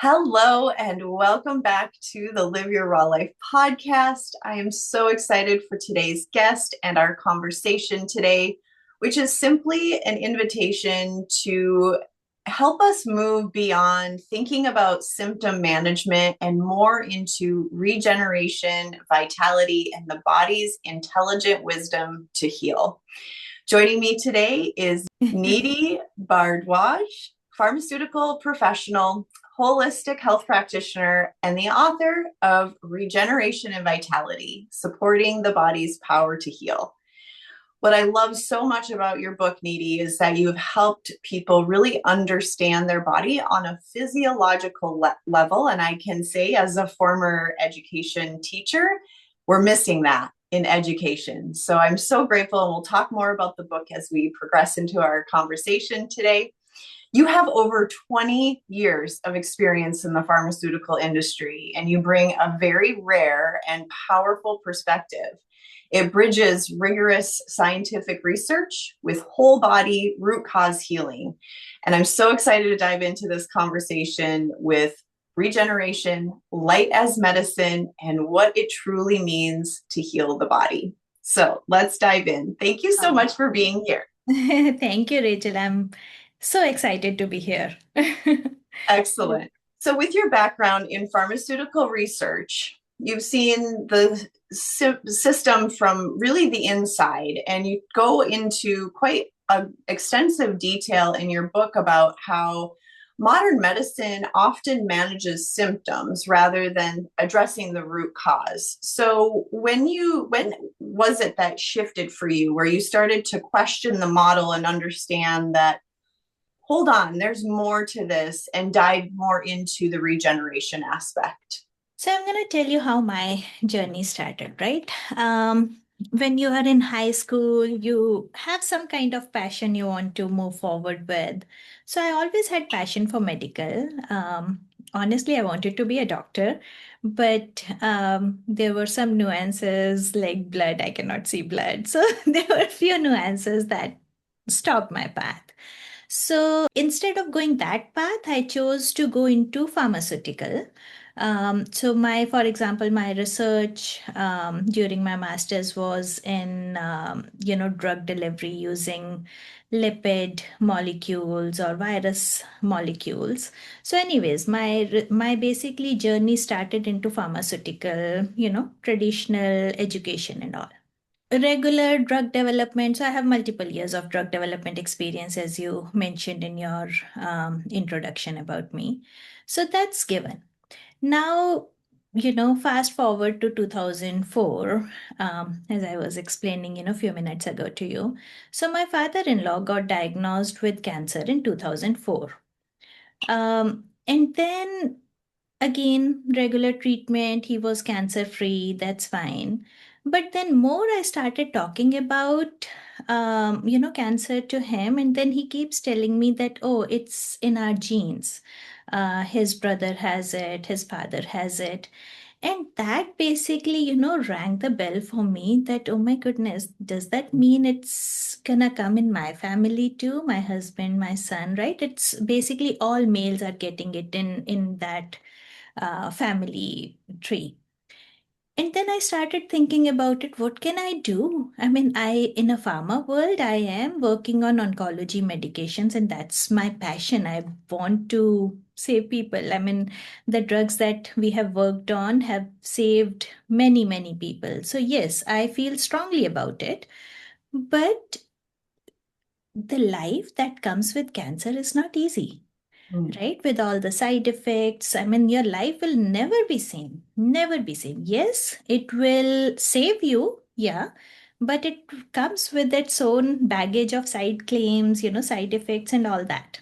Hello and welcome back to the Live Your Raw Life podcast. I am so excited for today's guest and our conversation today, which is simply an invitation to help us move beyond thinking about symptom management and more into regeneration, vitality, and the body's intelligent wisdom to heal. Joining me today is Nidhi Bhardwaj, pharmaceutical professional, holistic health practitioner, and the author of Regeneration and Vitality, Supporting the Body's Power to Heal. What I love so much about your book, Nidhi, is that you've helped people really understand their body on a physiological level. And I can say, as a former education teacher, we're missing that in education. So I'm so grateful, and we'll talk more about the book as we progress into our conversation today. You have over 20 years of experience in the pharmaceutical industry, and you bring a very rare and powerful perspective. It bridges rigorous scientific research with whole body root cause healing. And I'm so excited to dive into this conversation with regeneration, light as medicine, and what it truly means to heal the body. So let's dive in. Thank you so much for being here. Thank you, Rachel. I'm so excited to be here. Excellent. So, with your background in pharmaceutical research, you've seen the system from really the inside, and you go into quite extensive detail in your book about how modern medicine often manages symptoms rather than addressing the root cause. So, when was it that shifted for you, where you started to question the model and understand that, hold on, there's more to this, and dive more into the regeneration aspect? So I'm going to tell you how my journey started, right? When you are in high school, you have some kind of passion you want to move forward with. So I always had passion for medical. Honestly, I wanted to be a doctor, but there were some nuances like blood. I cannot see blood. So there were a few nuances that stopped my path. So instead of going that path, I chose to go into pharmaceutical. For example, my research during my master's was in, drug delivery using lipid molecules or virus molecules. So, anyways, my basically journey started into pharmaceutical, traditional education and all. Regular drug development. So I have multiple years of drug development experience, as you mentioned in your introduction about me. So that's given. Now, fast forward to 2004, as I was explaining, a few minutes ago to you. So my father-in-law got diagnosed with cancer in 2004. And then again, regular treatment, he was cancer free, that's fine. But then more I started talking about, cancer to him, and then he keeps telling me that, oh, it's in our genes. His brother has it, his father has it. And that basically, rang the bell for me that, oh my goodness, does that mean it's gonna come in my family too? My husband, my son, right? It's basically all males are getting it in that family tree. And then I started thinking about it. What can I do? I mean, in a pharma world, I am working on oncology medications, and that's my passion. I want to save people. I mean, the drugs that we have worked on have saved many, many people. So, yes, I feel strongly about it. But the life that comes with cancer is not easy, Mm. right? With all the side effects. I mean, your life will never be same, never be same. Yes, it will save you, yeah, but it comes with its own baggage of side claims, side effects and all that.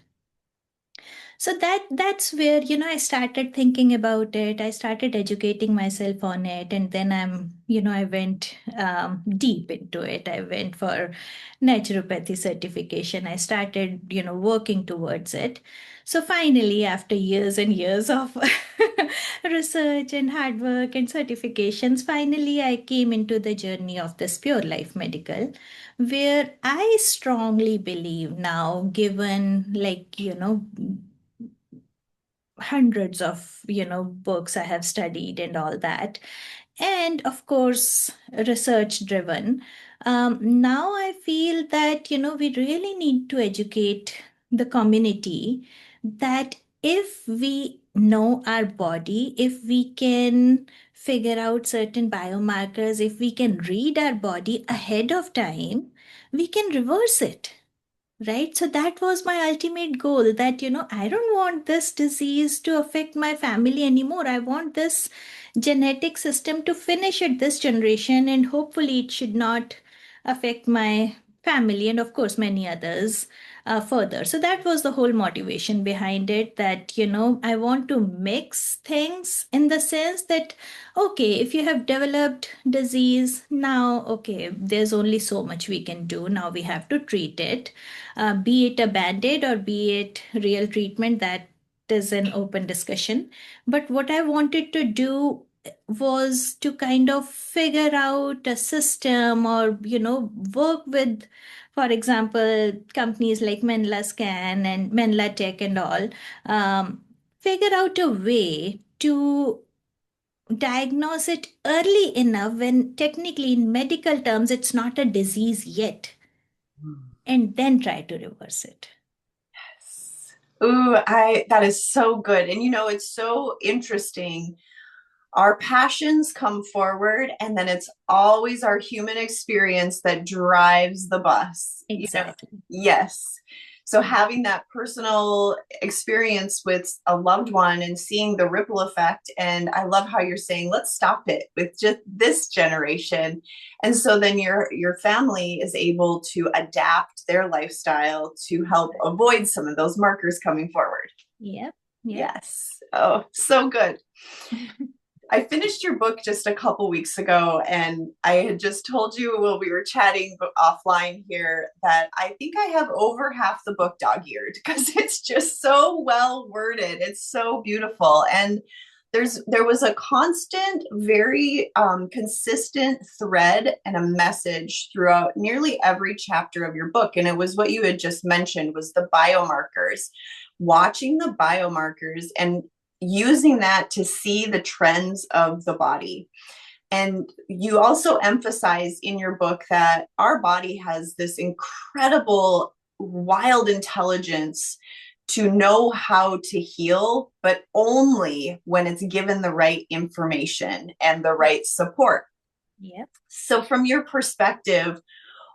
So that's where, I started thinking about it. I started educating myself on it, and then I went deep into it. I went for naturopathy certification. I started, working towards it. So finally, after years and years of research and hard work and certifications, finally I came into the journey of this pure life medical, where I strongly believe now, given, like, hundreds of, books I have studied and all that. And of course, research driven. Now I feel that, we really need to educate the community that if we know our body, if we can figure out certain biomarkers, if we can read our body ahead of time, we can reverse it. Right. So that was my ultimate goal that, I don't want this disease to affect my family anymore. I want this genetic system to finish at this generation, and hopefully it should not affect my family and, of course, many others further. So that was the whole motivation behind it, that, I want to mix things in the sense that, okay, if you have developed disease now, okay, there's only so much we can do. Now we have to treat it, be it a band-aid or be it real treatment. That is an open discussion. But what I wanted to do was to kind of figure out a system, or work with, for example, companies like Menla Scan and Menla Tech and all, figure out a way to diagnose it early enough when technically in medical terms it's not a disease yet, and then try to reverse it. Ooh, I that is so good. And it's so interesting. Our passions come forward, and then it's always our human experience that drives the bus. Exactly. Yes. So having that personal experience with a loved one and seeing the ripple effect, and I love how you're saying, let's stop it with just this generation. And so then your family is able to adapt their lifestyle to help avoid some of those markers coming forward. Yep. Yep. Yes. Oh, so good. I finished your book just a couple weeks ago, and I had just told you while we were chatting offline here that I think I have over half the book dog-eared because it's just so well worded. It's so beautiful, and there was a constant, very consistent thread and a message throughout nearly every chapter of your book, and it was what you had just mentioned was the biomarkers. Watching the biomarkers and using that to see the trends of the body. And you also emphasize in your book that our body has this incredible, wild intelligence to know how to heal, but only when it's given the right information and the right support. Yep. So, from your perspective,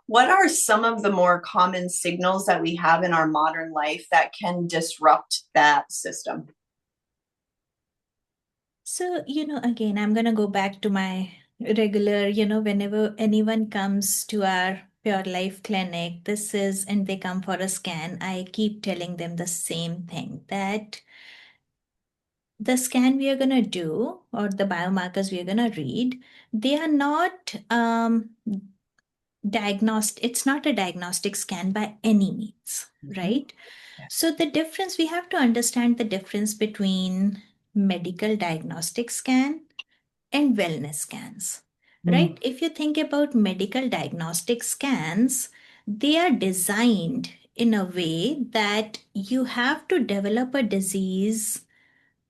what are some of the more common signals that we have in our modern life that can disrupt that system? So, again, I'm going to go back to my regular, whenever anyone comes to our Pure Life clinic, and they come for a scan, I keep telling them the same thing, that the scan we are going to do, or the biomarkers we are going to read, they are not diagnostic. It's not a diagnostic scan by any means, right? So the difference, we have to understand the difference between medical diagnostic scan and wellness scans, right? If you think about medical diagnostic scans, they are designed in a way that you have to develop a disease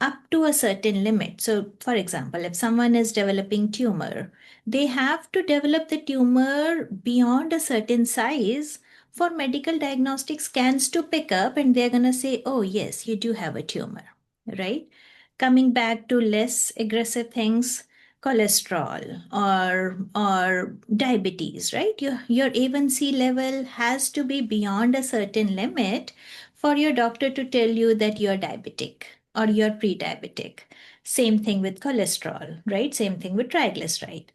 up to a certain limit. So, for example, if someone is developing tumor, they have to develop the tumor beyond a certain size for medical diagnostic scans to pick up, and they're going to say, oh, yes, you do have a tumor, right? Coming back to less aggressive things, cholesterol or diabetes, right? Your A1C level has to be beyond a certain limit for your doctor to tell you that you're diabetic or you're pre-diabetic. Same thing with cholesterol, right? Same thing with triglyceride.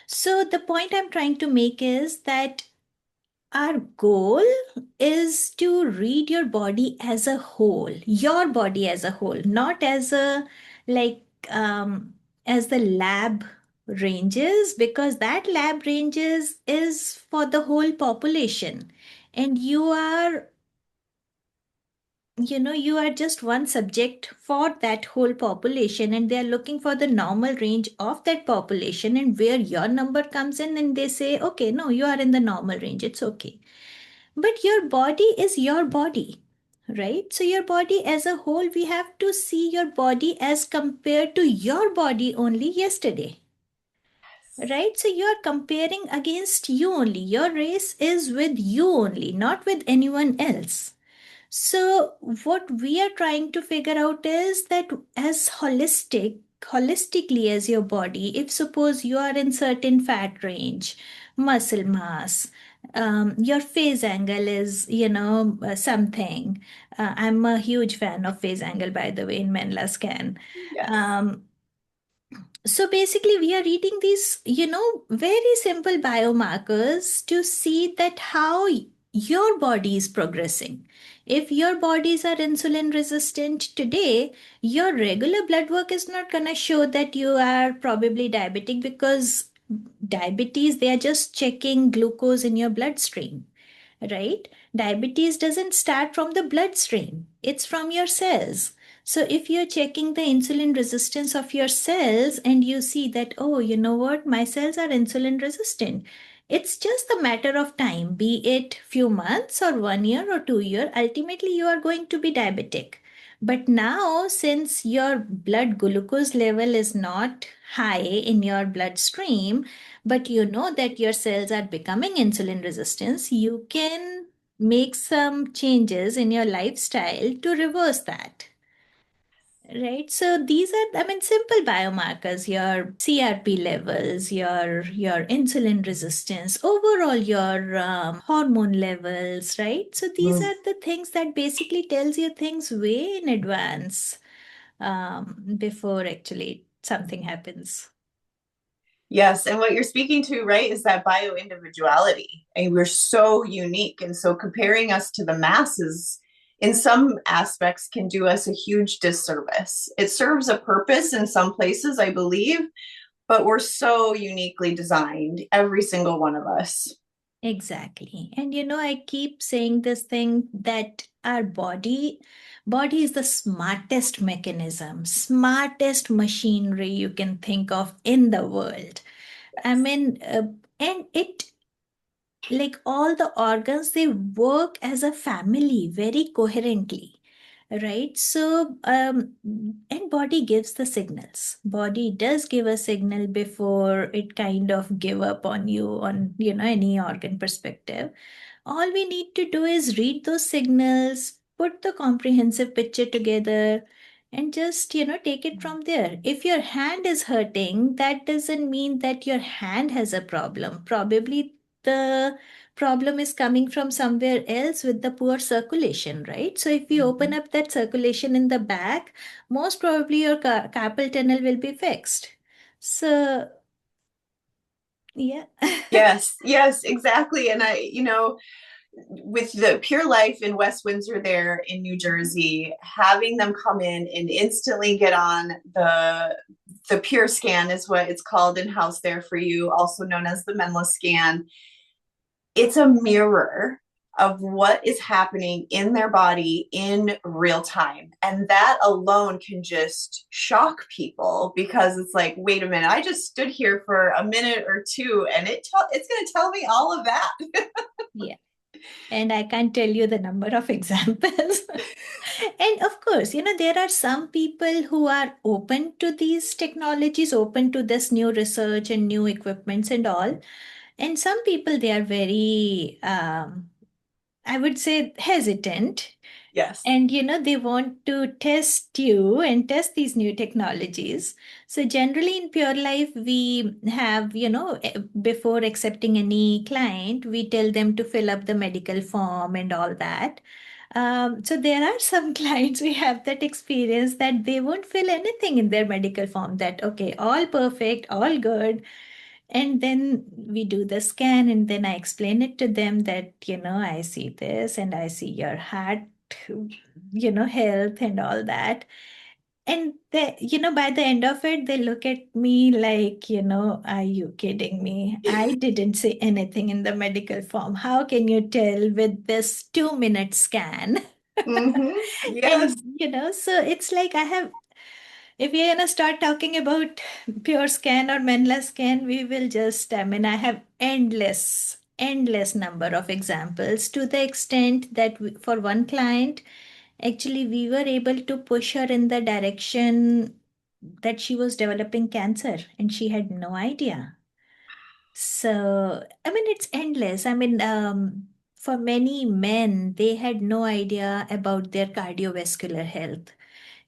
So the point I'm trying to make is that our goal is to read your body as a whole, your body as a whole, not as a like as the lab ranges, because that lab ranges is for the whole population, and you are just one subject for that whole population, and they are looking for the normal range of that population, and where your number comes in, and they say, okay, no, you are in the normal range, it's okay. But your body is your body, right? So your body as a whole, we have to see your body as compared to your body only yesterday, right? So you are comparing against you only. Your race is with you only, not with anyone else. So what we are trying to figure out is that as holistically as your body, if suppose you are in certain fat range, muscle mass, your phase angle is, something. I'm a huge fan of phase angle, by the way, in Menla Scan. Yes. Um, so basically, we are reading these, very simple biomarkers to see that how your body is progressing. If your bodies are insulin resistant today, your regular blood work is not going to show that you are probably diabetic, because diabetes, they are just checking glucose in your bloodstream, right? Diabetes doesn't start from the bloodstream, it's from your cells. So if you're checking the insulin resistance of your cells and you see that, oh, you know what, my cells are insulin resistant, it's just a matter of time, be it few months or 1 year or 2 year, ultimately you are going to be diabetic. But now, since your blood glucose level is not high in your bloodstream, but you know that your cells are becoming insulin resistant, you can make some changes in your lifestyle to reverse that. Right. So these are, I mean, simple biomarkers, your CRP levels, your insulin resistance, overall your hormone levels, right? So these Mm. are the things that basically tells you things way in advance, before actually something happens. Yes, and what you're speaking to, right, is that bio-individuality. And we're so unique. And so comparing us to the masses in some aspects can do us a huge disservice. It serves a purpose in some places, I believe, but we're so uniquely designed, every single one of us. Exactly. And I keep saying this thing that our body is the smartest mechanism, smartest machinery you can think of in the world. I Yes. mean, and it, like all the organs, they work as a family very coherently, right? So and body gives the signals. Body does give a signal before it kind of give up on you on any organ perspective. All we need to do is read those signals, put the comprehensive picture together, and just, take it from there. If your hand is hurting, that doesn't mean that your hand has a problem. Probably the problem is coming from somewhere else with the poor circulation, right? So if we open Mhm. up that circulation in the back, most probably your carpal tunnel will be fixed. So, yeah. Yes, yes, exactly. And with the Pure Life in West Windsor there in New Jersey, having them come in and instantly get on the Pure Scan is what it's called in house there for you, also known as the Menla Scan. It's a mirror of what is happening in their body in real time. And that alone can just shock people because it's like, wait a minute, I just stood here for a minute or two and it's going to tell me all of that. Yeah. And I can't tell you the number of examples. And of course, there are some people who are open to these technologies, open to this new research and new equipments and all. And some people, they are very, I would say, hesitant. Yes. And they want to test you and test these new technologies. So generally in Pure Life, we have, before accepting any client, we tell them to fill up the medical form and all that. So there are some clients, we have that experience that they won't fill anything in their medical form, that okay, all perfect, all good. And then we do the scan, and then I explain it to them that, I see this and I see your heart, health and all that. And by the end of it, they look at me like, are you kidding me? I didn't say anything in the medical form. How can you tell with this 2 minute scan? Mm-hmm. Yes. And, so it's like I have, if we're gonna start talking about Pure Scan or Menla Scan, we will just, I mean, I have endless number of examples, to the extent that for one client, Actually, we were able to push her in the direction that she was developing cancer, and she had no idea. So, I mean, it's endless. I mean, for many men, they had no idea about their cardiovascular health.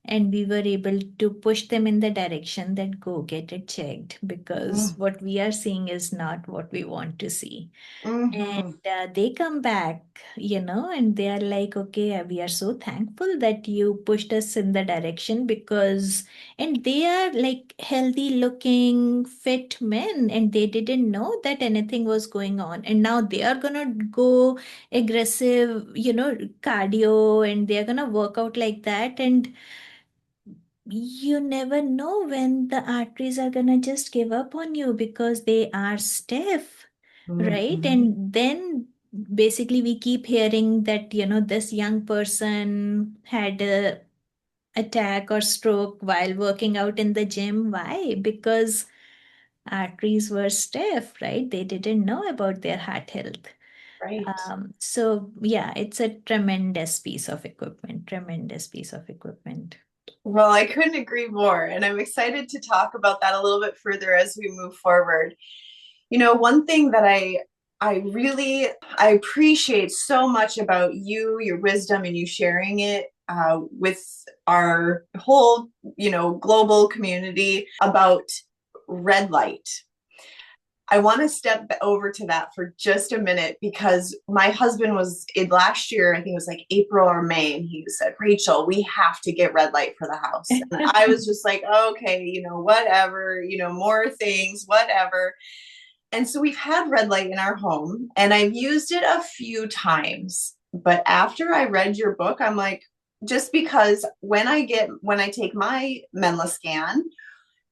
And we were able to push them in the direction that go get it checked, because Mm, what we are seeing is not what we want to see. And mhm, they come back, and they are like, okay, we are so thankful that you pushed us in the direction, because, and they are like healthy looking, fit men, and they didn't know that anything was going on. And now they are gonna go aggressive, cardio, and they're gonna work out like that. And you never know when the arteries are gonna just give up on you because they are stiff, right? mhm. And then basically we keep hearing that, this young person had a attack or stroke while working out in the gym. Why? Because arteries were stiff, right? They didn't know about their heart health. Right. So yeah, it's a tremendous piece of equipment, tremendous piece of equipment. Well, I couldn't agree more. And I'm excited to talk about that a little bit further as we move forward. One thing that I appreciate so much about you, your wisdom, and you sharing it with our whole, global community about red light. I want to step over to that for just a minute because my husband was in last year, I think it was like April or May, and he said, Rachel, we have to get red light for the house. And I was just like, okay, whatever, more things, whatever. And so we've had red light in our home and I've used it a few times. But after I read your book, I'm like, just because when I take my Menla scan,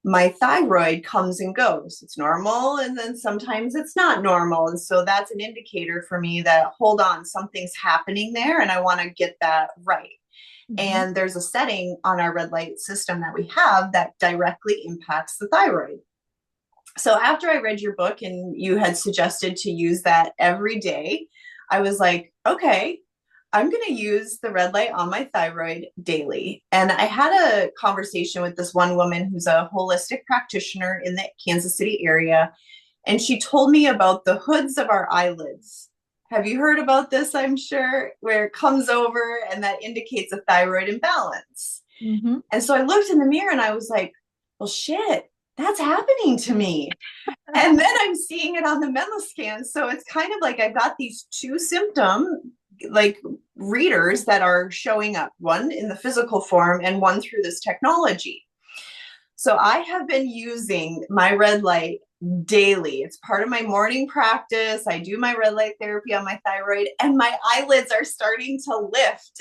my thyroid comes and goes. It's normal, and then sometimes it's not normal. And so that's an indicator for me that, hold on, something's happening there, and I want to get that right. Mhm. And there's a setting on our red light system that we have that directly impacts the thyroid. So after I read your book and you had suggested to use that every day, I was like, okay, I'm going to use the red light on my thyroid daily. And I had a conversation with this one woman who's a holistic practitioner in the Kansas City area. And she told me about the hoods of our eyelids. Have you heard about this? I'm sure, where it comes over and that indicates a thyroid imbalance. Mhm. And so I looked in the mirror and I was like, well, shit, that's happening to me. And then I'm seeing it on the Menla scan. So it's kind of like I've got these two symptom like readers that are showing up, one in the physical form and one through this technology. So I have been using my red light daily. It's part of my morning practice. I do my red light therapy on my thyroid, and my eyelids are starting to lift.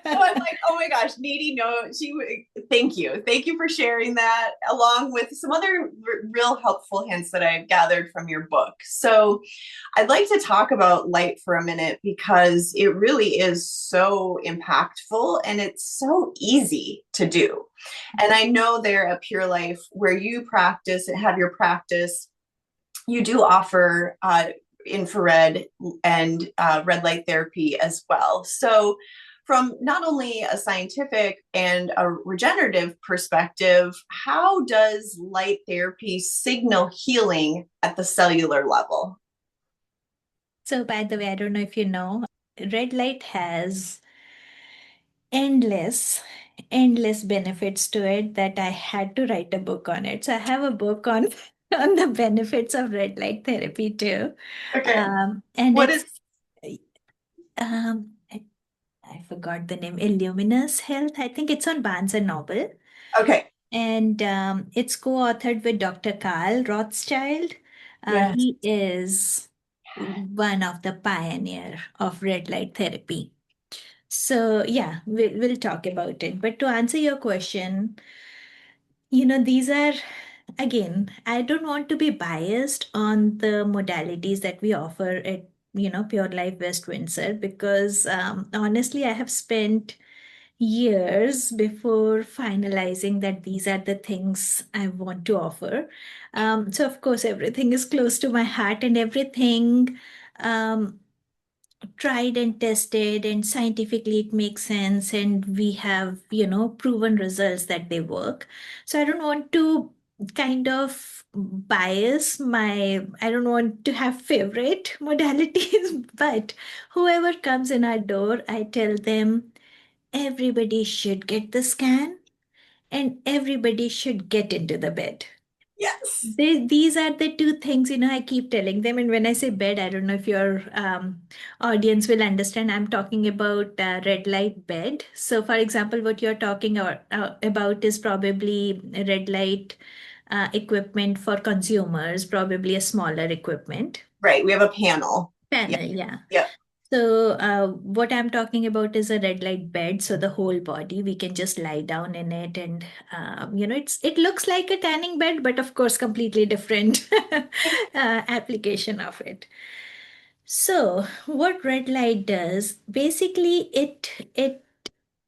So I'm like, oh my gosh, Nidhi, no, thank you. Thank you for sharing that, along with some other real helpful hints that I've gathered from your book. So I'd like to talk about light for a minute because it really is so impactful and it's so easy to do. And I know there at Pure Life, where you practice and have your practice, you do offer infrared and red light therapy as well. So, from not only a scientific and a regenerative perspective, how does light therapy signal healing at the cellular level? So, by the way, I don't know if you know, red light has endless, endless benefits to it that I had to write a book on it. So, I have a book on on the benefits of red light therapy too. Okay. And What it's is, I forgot the name, Illuminous Health. I think it's on Barnes and Noble. okay. And it's co-authored with Dr. Carl Rothschild. Yes. He is one of the pioneer of red light therapy. So yeah, we'll talk about it. But to answer your question, these are, again, I don't want to be biased on the modalities that we offer at, Pure Life West Windsor, because honestly, I have spent years before finalizing that these are the things I want to offer. So of course, everything is close to my heart, and everything, um, tried and tested, and scientifically it makes sense, and we have, proven results that they work. So I don't want to kind of bias my, I don't want to have favorite modalities, but whoever comes in our door, I tell them everybody should get the scan and everybody should get into the bed. Yes. These are the two things, I keep telling them. And when I say bed, I don't know if your audience will understand. I'm talking about red light bed. So, for example, what you're talking about is probably red light equipment for consumers, probably a smaller equipment. Right. We have a panel. Yeah. Panel, yeah. Yep. So, what I'm talking about is a red light bed. So the whole body, we can just lie down in it, and it looks like a tanning bed, but of course, completely different application of it. So, what red light does, basically, it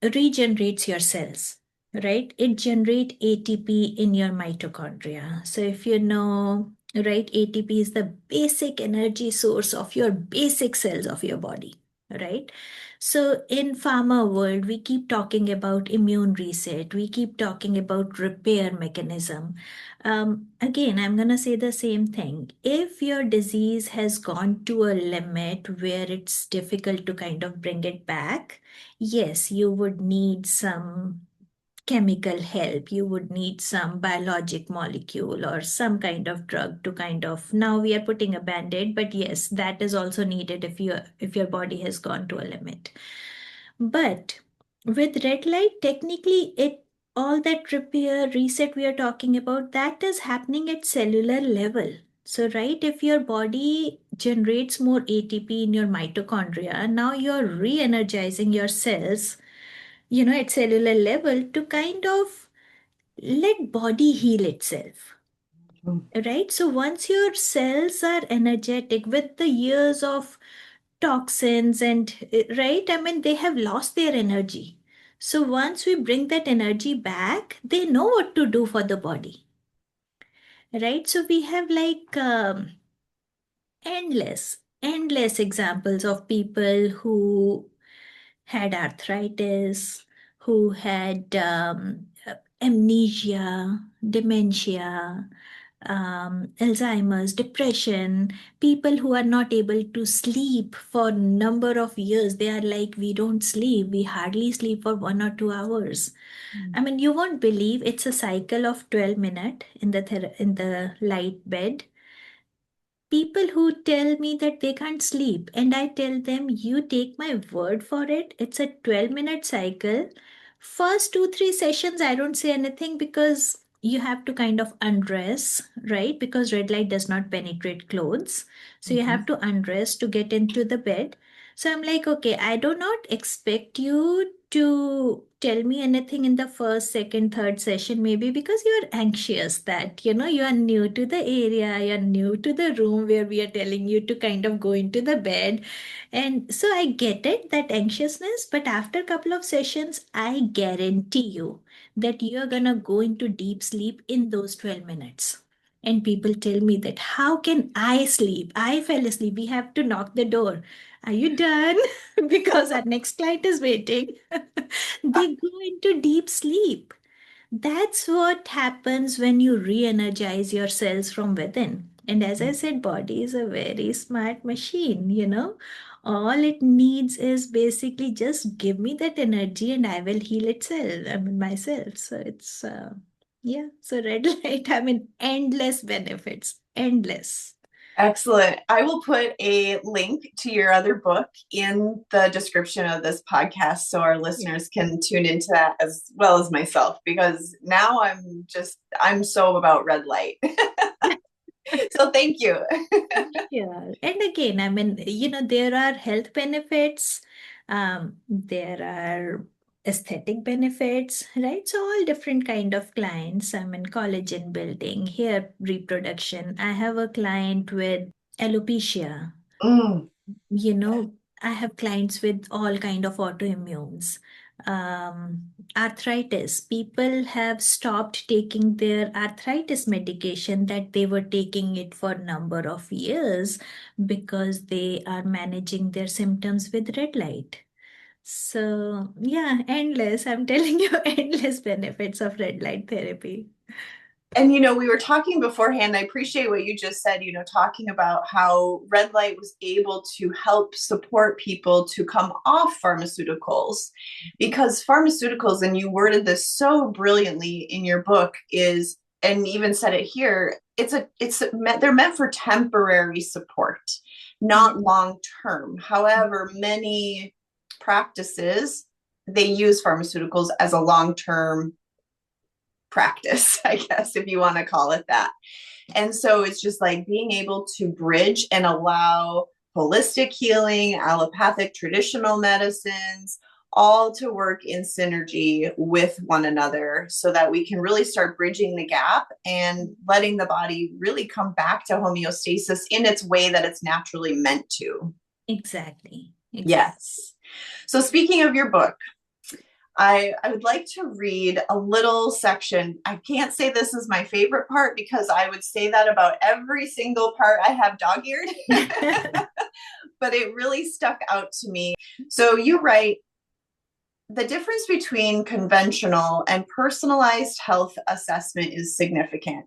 regenerates your cells, right? It generates ATP in your mitochondria. So if you know, right, ATP is the basic energy source of your basic cells of your body, right? So in pharma world, we keep talking about immune reset. We keep talking about repair mechanism. Again, I'm going to say the same thing. If your disease has gone to a limit where it's difficult to kind of bring it back, yes, you would need some chemical help. You would need some biologic molecule or some kind of drug to kind of, now we are putting a band-aid, but yes, that is also needed if your body has gone to a limit. But with red light, technically it all that repair reset we are talking about, that is happening at cellular level. So, right, if your body generates more ATP in your mitochondria, now you're re-energizing your cells, at cellular level to kind of let body heal itself. Right? So once your cells are energetic with the years of toxins and right, I mean, they have lost their energy. So once we bring that energy back, they know what to do for the body. Right? So we have like endless examples of people who had arthritis, who had amnesia, dementia, Alzheimer's, depression, people who are not able to sleep for number of years. They are like, we don't sleep, we hardly sleep for 1 or 2 hours. I mean, you won't believe it's a cycle of 12 minutes in the light bed. People who tell me that they can't sleep, and I tell them, you take my word for it, it's a 12-minute cycle. First 2 3 sessions I don't say anything, because you have to kind of undress, right? Because red light does not penetrate clothes, so you have Mhm. to undress to get into the bed. So I'm like, okay, I do not expect you to tell me anything in the first, second, third session, maybe because you're anxious that, you are new to the area, you're new to the room where we are telling you to kind of go into the bed. And so I get it, that anxiousness, but after a couple of sessions, I guarantee you that you're gonna go into deep sleep in those 12 minutes. And people tell me that, how can I sleep? I fell asleep. We have to knock the door. Are you done? Because our next client is waiting. They go into deep sleep. That's what happens when you re-energize your cells from within. And as I said, body is a very smart machine. All it needs is basically just give me that energy and I will heal itself. I mean myself. So it's yeah. So red light, I mean endless benefits. Endless. Excellent. I will put a link to your other book in the description of this podcast so our Yeah. listeners can tune into that as well as myself, because now I'm so about red light. So thank you. Yeah. And again, I mean, there are health benefits, there are aesthetic benefits, right? So all different kind of clients. I mean, collagen building, hair reproduction. I have a client with alopecia. Mm, you know I have clients with all kind of autoimmunes. Arthritis. People have stopped taking their arthritis medication that they were taking it for a number of years because they are managing their symptoms with red light. So, yeah, endless. I'm telling you, endless benefits of red light therapy. And, we were talking beforehand. I appreciate what you just said, talking about how red light was able to help support people to come off pharmaceuticals, because pharmaceuticals, and you worded this so brilliantly in your book, is, and even said it here, they're meant for temporary support, Yeah. not long term. However, many practices, they use pharmaceuticals as a long term practice, I guess, if you want to call it that. And so it's just like being able to bridge and allow holistic healing, allopathic, traditional medicines, all to work in synergy with one another so that we can really start bridging the gap and letting the body really come back to homeostasis in its way that it's naturally meant to. Exactly. Exactly. Yes. So, speaking of your book, I would like to read a little section. I can't say this is my favorite part because I would say that about every single part I have dog-eared, but it really stuck out to me. So you write, the difference between conventional and personalized health assessment is significant.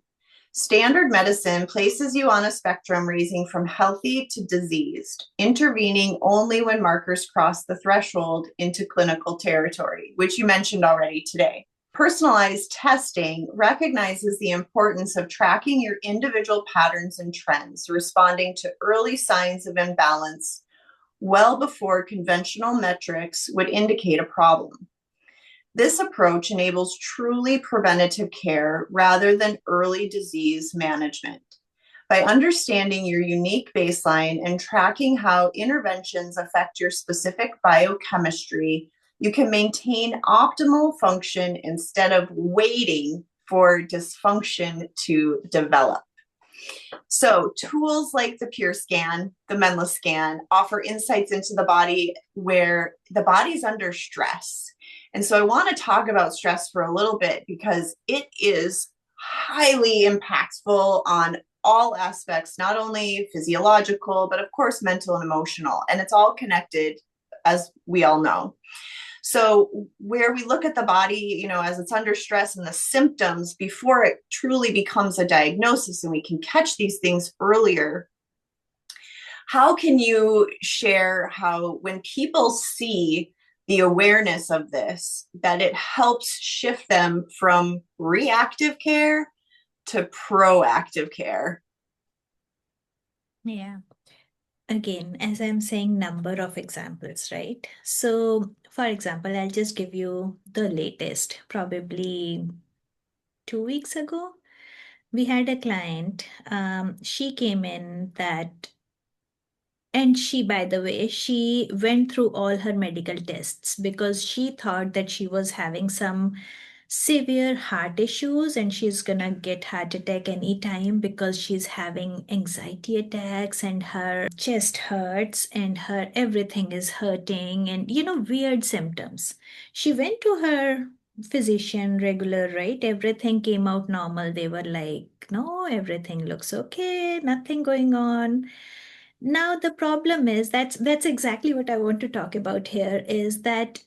Standard medicine places you on a spectrum ranging from healthy to diseased, intervening only when markers cross the threshold into clinical territory, which you mentioned already today. Personalized testing recognizes the importance of tracking your individual patterns and trends, responding to early signs of imbalance well before conventional metrics would indicate a problem. This approach enables truly preventative care rather than early disease management. By understanding your unique baseline and tracking how interventions affect your specific biochemistry, you can maintain optimal function instead of waiting for dysfunction to develop. So, tools like the Pure Scan, the Menla Scan, offer insights into the body where the body's under stress. And so, I want to talk about stress for a little bit because it is highly impactful on all aspects, not only physiological, but of course, mental and emotional. And it's all connected, as we all know. So where we look at the body, as it's under stress and the symptoms before it truly becomes a diagnosis and we can catch these things earlier, how can you share how when people see the awareness of this, that it helps shift them from reactive care to proactive care? Yeah. Again, as I'm saying, number of examples, right? So, for example, I'll just give you the latest, probably 2 weeks ago. We had a client. She came in that, and she, by the way, she went through all her medical tests because she thought that she was having some severe heart issues and she's gonna get heart attack anytime because she's having anxiety attacks and her chest hurts and her everything is hurting and weird symptoms. She went to her physician regular, right? Everything came out normal. They were like, no, everything looks okay, nothing going on. Now the problem is that's exactly what I want to talk about here, is that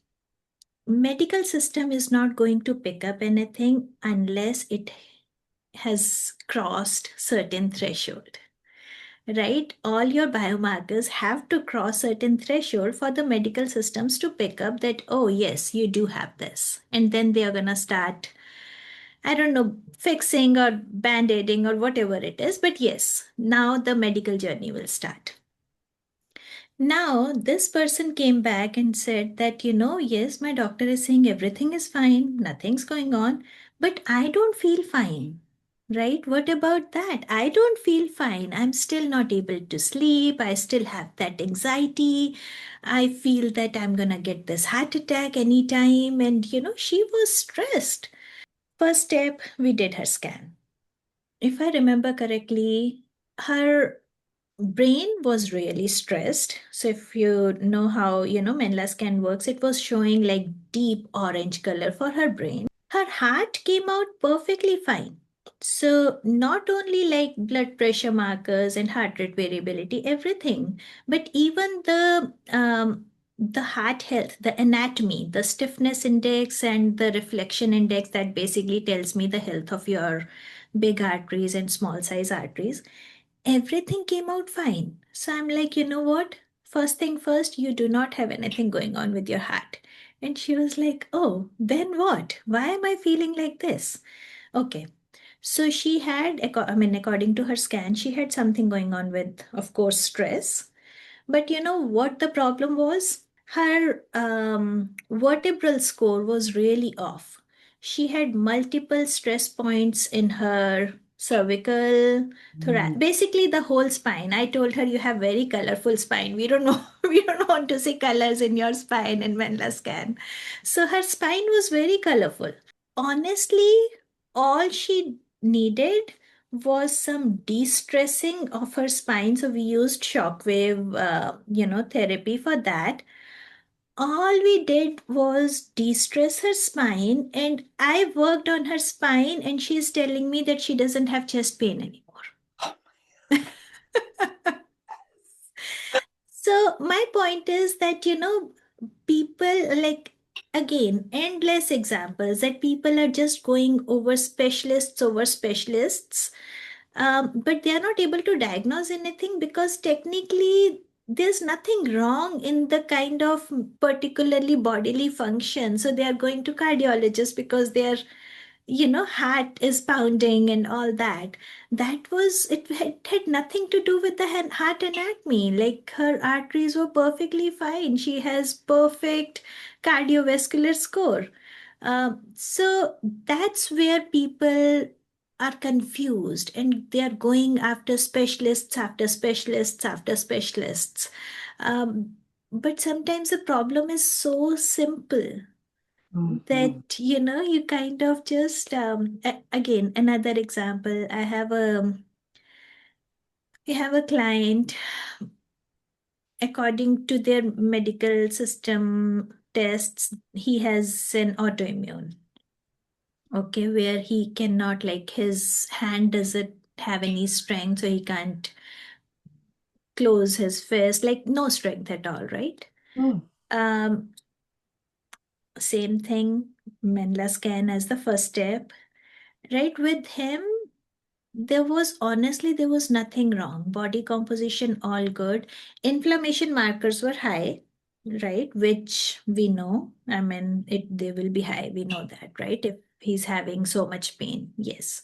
medical system is not going to pick up anything unless it has crossed certain threshold, right? All your biomarkers have to cross certain threshold for the medical systems to pick up that, oh yes, you do have this, and then they are going to start, I don't know, fixing or band-aiding or whatever it is, but yes, now the medical journey will start. Now, this person came back and said that, yes, my doctor is saying everything is fine, nothing's going on, but I don't feel fine. Right? What about that? I don't feel fine. I'm still not able to sleep. I still have that anxiety. I feel that I'm going to get this heart attack anytime. And, she was stressed. First step, we did her scan. If I remember correctly, her brain was really stressed. So if you know how, Menla scan works, it was showing like deep orange color for her brain. Her heart came out perfectly fine. So not only like blood pressure markers and heart rate variability, everything, but even the heart health, the anatomy, the stiffness index and the reflection index that basically tells me the health of your big arteries and small size arteries, everything came out fine. So I'm like, you know what? First thing first, you do not have anything going on with your heart. And she was like, oh, then what? Why am I feeling like this? Okay. So she had, according to her scan, she had something going on with, of course, stress. But you know what the problem was? Her vertebral score was really off. She had multiple stress points in her cervical, thorax, basically the whole spine. I told her you have very colorful spine. We don't know, we don't want to see colors in your spine in Menla scan. So her spine was very colorful. Honestly, all she needed was some de-stressing of her spine. So we used shockwave, therapy for that. All we did was de-stress her spine, and I worked on her spine, and she's telling me that she doesn't have chest pain anymore. So my point is that, people like, again, endless examples that people are just going over specialists, but they are not able to diagnose anything because technically there's nothing wrong in the kind of particularly bodily function. So they are going to cardiologists because they are, heart is pounding and all that. That was, it had nothing to do with the heart anatomy. Like her arteries were perfectly fine. She has perfect cardiovascular score. So that's where people are confused and they are going after specialists after specialists after specialists. Um, but sometimes the problem is so simple Mhm. that you kind of just again, another example. We have a client, according to their medical system tests, he has an autoimmune, okay, where he cannot, like, his hand doesn't have any strength, so he can't close his fist, like no strength at all, right? Mm. um Same thing, Menla scan as the first step, right? With him, there was nothing wrong. Body composition all good. Inflammation markers were high, right? Which we know. I mean, they will be high. We know that, right? If he's having so much pain, yes.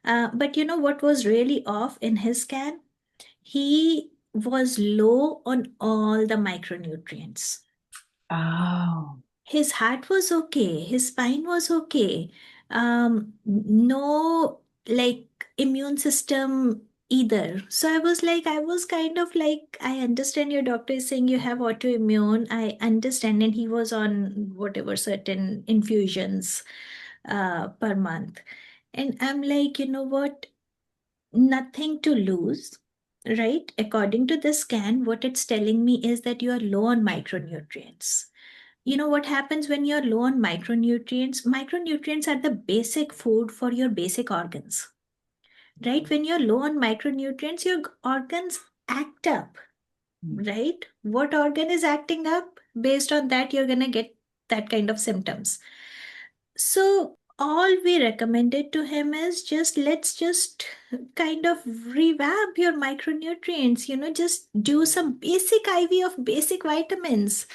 But you know what was really off in his scan? He was low on all the micronutrients. Oh. His heart was okay, his spine was okay. No, like, immune system either. So I was kind of like, I understand your doctor is saying you have autoimmune. I understand. And he was on whatever certain infusions per month. And I'm like, you know what? Nothing to lose, right? According to the scan, what it's telling me is that you are low on micronutrients. You know what happens when you're low on micronutrients? Micronutrients are the basic food for your basic organs, right? When you're low on micronutrients, your organs act up, right? What organ is acting up? Based on that, you're going to get that kind of symptoms. So all we recommended to him is just, let's just kind of revamp your micronutrients, just do some basic IV of basic vitamins.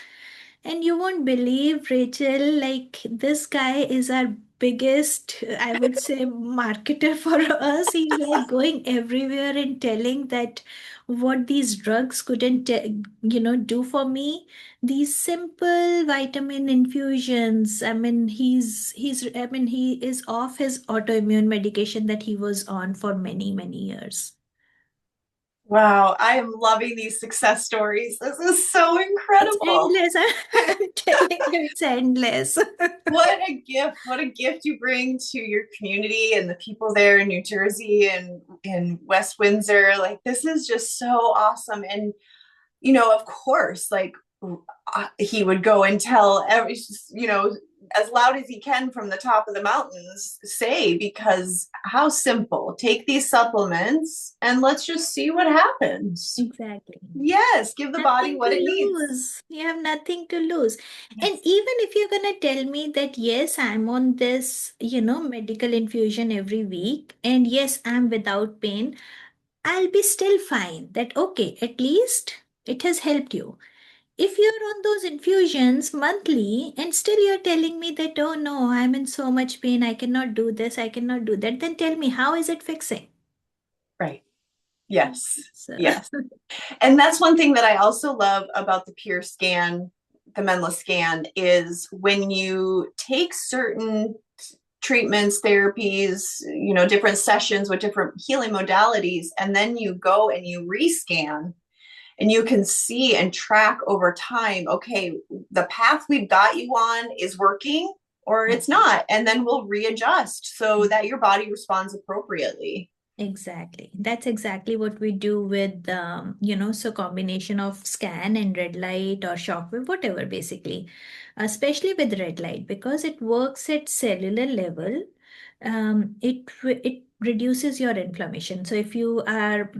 And you won't believe, Rachel, like, this guy is our biggest, I would say, marketer for us. He's like going everywhere and telling that what these drugs couldn't, do for me. These simple vitamin infusions. I mean, he is off his autoimmune medication that he was on for many, many years. Wow, I am loving these success stories. This is so It's incredible. endless. I'm telling you, it's endless. What a gift. What a gift you bring to your community and the people there in New Jersey and in West Windsor. Like, this is just so awesome. And, of course, like, he would go and tell every, as loud as he can from the top of the mountains, say, because how simple. Take these supplements and let's just see what happens. Exactly. Yes, give the body Nothing what to it needs. lose. You have nothing to lose. And Yes. even if you're going to tell me that, yes, I'm on this, medical infusion every week, and yes, I'm without pain, I'll be still fine. That, okay, at least it has helped you. If you're on those infusions monthly and still you're telling me that, oh no, I'm in so much pain, I cannot do this, I cannot do that, then tell me, how is it fixing? Right. Yes. So, Yes. And that's one thing that I also love about the Pure Scan, the Menla Scan, is when you take certain treatments, therapies, different sessions with different healing modalities, and then you go and you rescan and you can see and track over time, okay, the path we've got you on is working or it's not. And then we'll readjust so that your body responds appropriately. exactly. That's exactly what we do with, so combination of scan and red light or shockwave, whatever, basically, especially with red light because it works at cellular level. It reduces your inflammation. So if you are,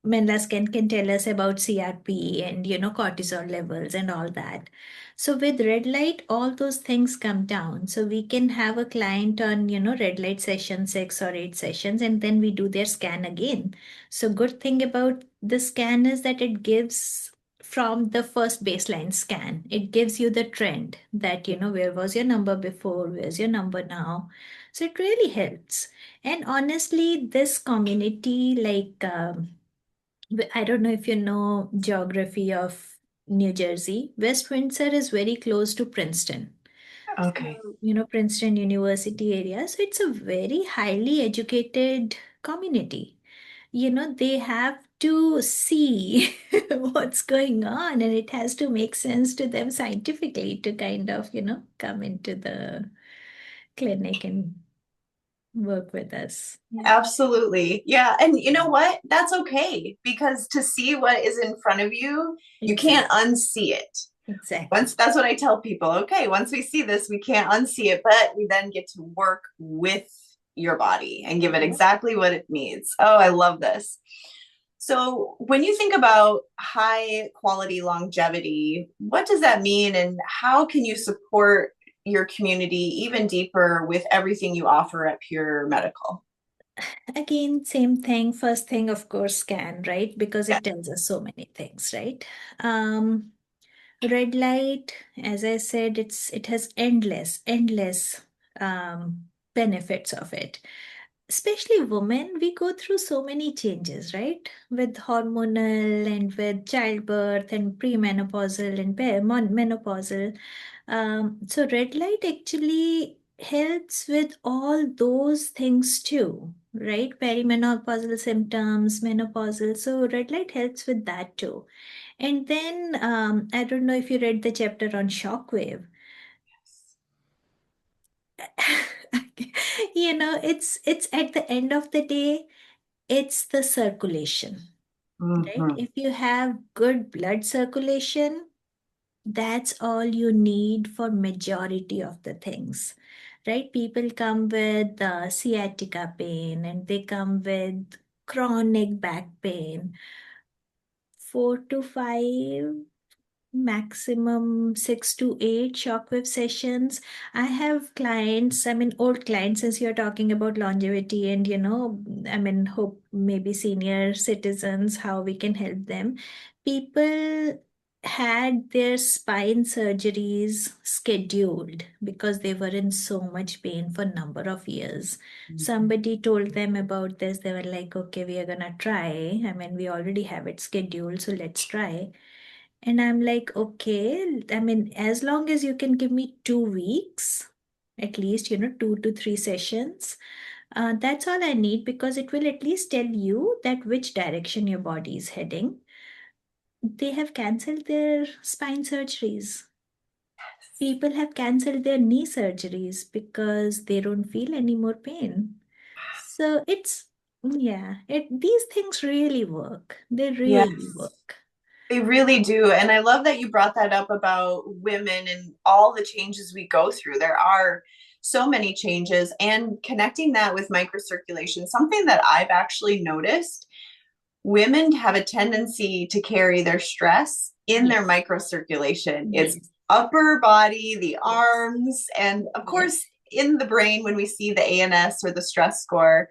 Menla scan can tell us about CRP and, cortisol levels and all that. So with red light, all those things come down. So we can have a client on, red light session 6 or 8 sessions, and then we do their scan again. So good thing about the scan is that it gives from the first baseline scan, it gives you the trend that, where was your number before, where's your number now. So it really helps. And honestly, this community, like, I don't know if you know geography of New Jersey. West Windsor is very close to Princeton. Okay. So, Princeton University area. So it's a very highly educated community. They have to see what's going on and it has to make sense to them scientifically to kind of, come into the clinic and work with us. Yeah. Absolutely. Yeah. And you know what? That's okay because to see what is in front of you, you Exactly. can't unsee it. Exactly. Once that's what I tell people. Okay, once we see this, we can't unsee it, but we then get to work with your body and give it exactly what it needs. Oh, I love this. So, when you think about high quality longevity, what does that mean and how can you support your community even deeper with everything you offer at Pure Medical? Again, same thing. First thing, of course, scan, right? Because Yeah. it tells us so many things, right? Um, Red light, as I said, it has endless benefits of it. Especially women, we go through so many changes, right? With hormonal and with childbirth and premenopausal and menopausal. So red light actually helps with all those things too, right? Perimenopausal symptoms, menopausal. So red light helps with that too. And then I don't know if you read the chapter on shockwave. It's at the end of the day, it's the circulation, right? Mm-hmm. If you have good blood circulation, that's all you need for majority of the things, right? People come with sciatica pain and they come with chronic back pain, 4 to 5 maximum 6 to 8 shockwave sessions. I have clients, I mean, old clients, since you're talking about longevity and, I mean, hope maybe senior citizens, how we can help them. People had their spine surgeries scheduled because they were in so much pain for number of years. Somebody told them about this. They were like, okay, we are gonna try. I mean, we already have it scheduled, so let's try. And I'm like, okay, I mean, as long as you can give me 2 weeks, at least, 2 to 3 sessions, That's all I need because it will at least tell you that which direction your body is heading. They have cancelled their spine surgeries. People have cancelled their knee surgeries because they don't feel any more pain. So yeah, these things really work. They really Yes. work. They really do. And I love that you brought that up about women and all the changes we go through. There are so many changes, and connecting that with microcirculation, something that I've actually noticed, women have a tendency to carry their stress in their Yes, microcirculation. It's yes, upper body, the yes, arms, and of course, yes, in the brain when we see the ANS or the stress score.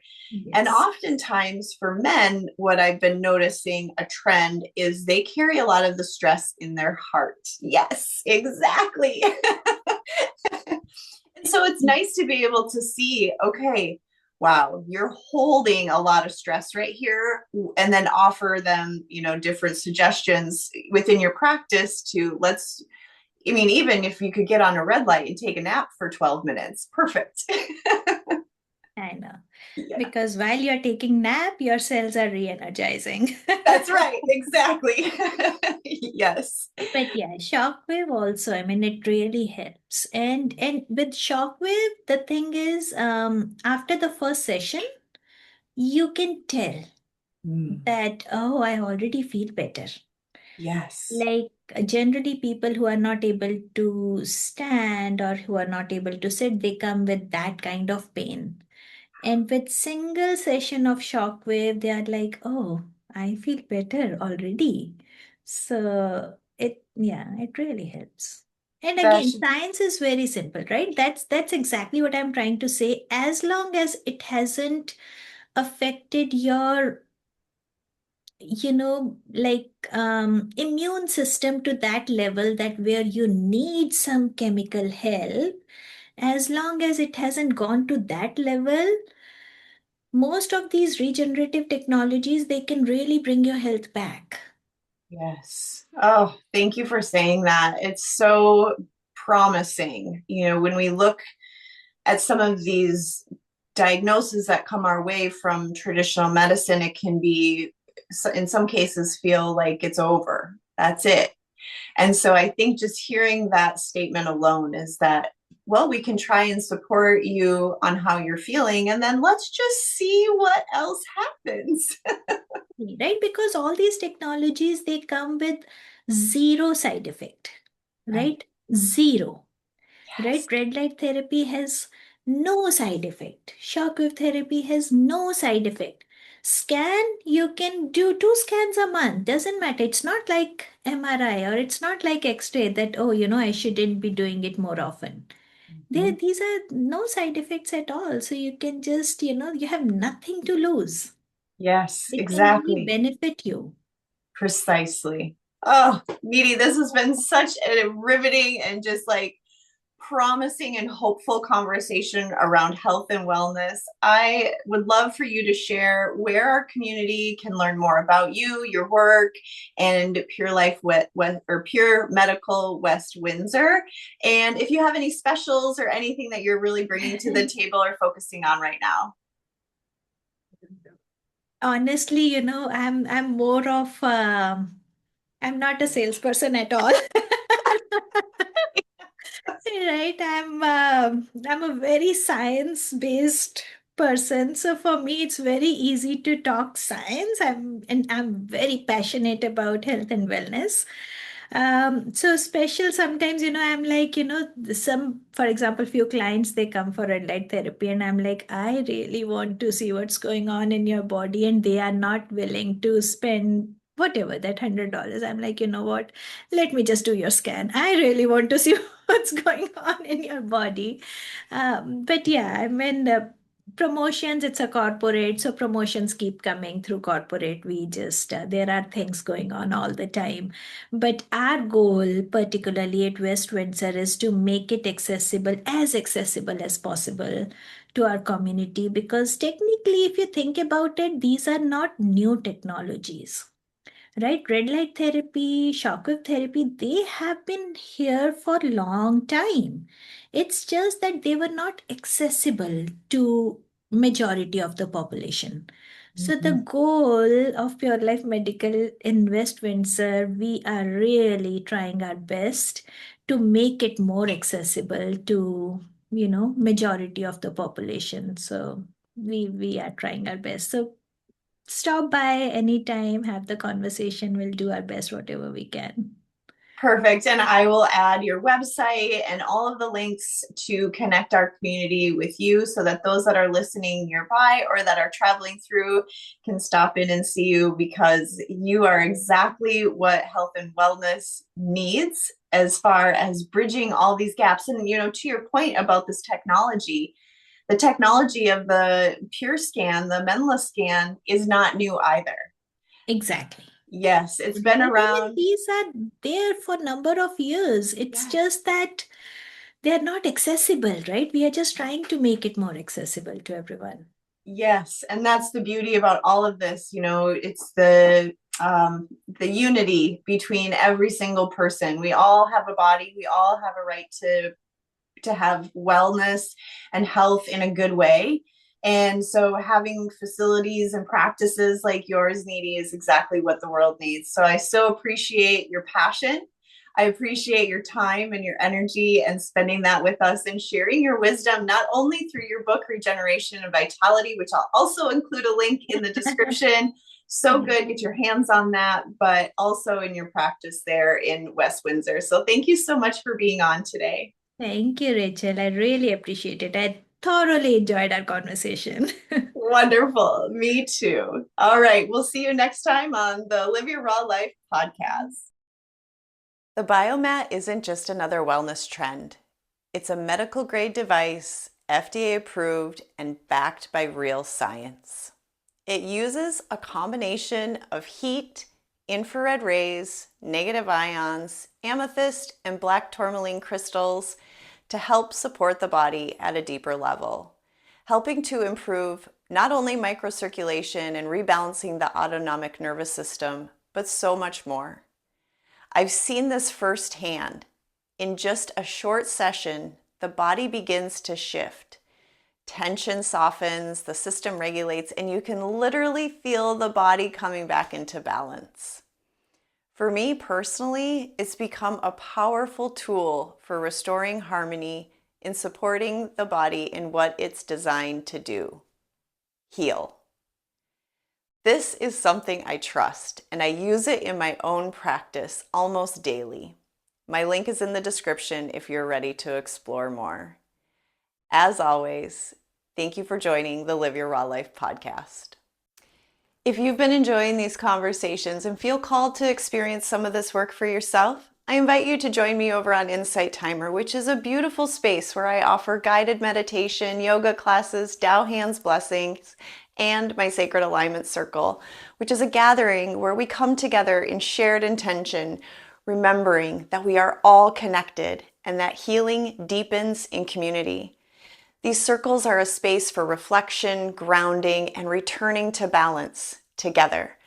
And yes. oftentimes for men, what I've been noticing a trend is they carry a lot of the stress in their heart. Yes, exactly. And so it's nice to be able to see, okay, wow, you're holding a lot of stress right here, and then offer them, different suggestions within your practice to I mean, even if you could get on a red light and take a nap for 12 minutes, perfect. I know. Yeah. Because while you're taking nap, your cells are re-energizing. That's right, exactly. Yes. But yeah, shockwave also, I mean, it really helps. And with shockwave, the thing is, after the first session, you can tell Mm. that, oh, I already feel better. Yes. Like generally, people who are not able to stand or who are not able to sit, they come with that kind of pain. And with single session of shockwave, they are like, oh, I feel better already. So yeah, it really helps. And That again, should, science is very simple, right? That's exactly what I'm trying to say. As long as it hasn't affected your, like immune system to that level that where you need some chemical help, as long as it hasn't gone to that level, most of these regenerative technologies, they can really bring your health back. yes. Oh, thank you for saying that. It's so promising. When we look at some of these diagnoses that come our way from traditional medicine, it can be, in some cases, feel like it's over. That's it. And so I think just hearing that statement alone is that, well, we can try and support you on how you're feeling, and then let's just see what else happens. Right? Because all these technologies, they come with zero side effect, Right. right? Zero, right? Yes. Red light therapy has no side effect. Shockwave therapy has no side effect. Scan, you can do 2 scans a month. Doesn't matter. It's not like MRI or it's not like X-ray that, oh, I shouldn't be doing it more often. Mhm. These are no side effects at all. So you can just, you have nothing to lose. Yes, It can only exactly. benefit you. Precisely. Oh, Nidhi, this has been such a riveting and just like promising and hopeful conversation around health and wellness. I would love for you to share where our community can learn more about you, your work, and Pure Life or Pure Medical West Windsor. And if you have any specials or anything that you're really bringing to the table or focusing on right now. Honestly, I'm more of I'm not a salesperson at all. Right, I'm a very science-based person. So for me, it's very easy to talk science. I'm very passionate about health and wellness. So special sometimes, I'm like, for example, few clients, they come for red light therapy, and I'm like, I really want to see what's going on in your body, and they are not willing to spend whatever that $100. I'm like, you know what? Let me just do your scan. I really want to see what's going on in your body. But yeah, I mean, promotions, it's a corporate, so promotions keep coming through corporate. We just, there are things going on all the time. But our goal, particularly at West Windsor, is to make it accessible as possible to our community because technically, if you think about it, these are not new technologies, right? Red light therapy, shockwave therapy, they have been here for a long time. It's just that they were not accessible to majority of the population. So the Mhm. goal of Pure Life Medical Investments, sir, we are really trying our best to make it more accessible to, majority of the population. So we are trying our best. So stop by anytime, have the conversation. We'll do our best, whatever we can. Perfect. And I will add your website and all of the links to connect our community with you so that those that are listening nearby or that are traveling through can stop in and see you, because you are exactly what health and wellness needs as far as bridging all these gaps. And, to your point about this technology, the technology of the Pure Scan, the Menla Scan, is not new either. Exactly. Yes, it's been Right? I mean, around. these are there for number of years. It's Yes. just that they're not accessible, right? We are just trying to make it more accessible to everyone. Yes, and that's the beauty about all of this. It's the unity between every single person. We all have a body. We all have a right to have wellness and health in a good way. And so having facilities and practices like yours, Nidhi, is exactly what the world needs. So I so appreciate your passion. I appreciate your time and your energy and spending that with us and sharing your wisdom, not only through your book, Regeneration and Vitality, which I'll also include a link in the description. So good, get your hands on that, but also in your practice there in West Windsor. So thank you so much for being on today. Thank you, Rachel. I really appreciate it. I thoroughly enjoyed our conversation. Wonderful. Me too. All right. We'll see you next time on the Live Your Raw Life podcast. The biomat isn't just another wellness trend. It's a medical grade device, FDA approved and backed by real science. It uses a combination of heat, infrared rays, negative ions, amethyst, and black tourmaline crystals to help support the body at a deeper level, helping to improve not only microcirculation and rebalancing the autonomic nervous system, but so much more. I've seen this firsthand. In just a short session, the body begins to shift. Tension softens, the system regulates, and you can literally feel the body coming back into balance. For me personally, it's become a powerful tool for restoring harmony in supporting the body in what it's designed to do: heal. This is something I trust, and I use it in my own practice almost daily. My link is in the description if you're ready to explore more. As always, thank you for joining the Live Your Raw Life podcast. If you've been enjoying these conversations and feel called to experience some of this work for yourself, I invite you to join me over on Insight Timer, which is a beautiful space where I offer guided meditation, yoga classes, Tao Hands blessings, and my Sacred Alignment Circle, which is a gathering where we come together in shared intention, remembering that we are all connected and that healing deepens in community. These circles are a space for reflection, grounding, and returning to balance together.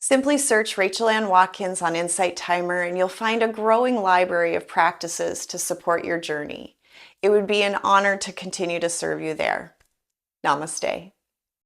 Simply search Rachel Ann Watkins on Insight Timer and you'll find a growing library of practices to support your journey. It would be an honor to continue to serve you there. Namaste.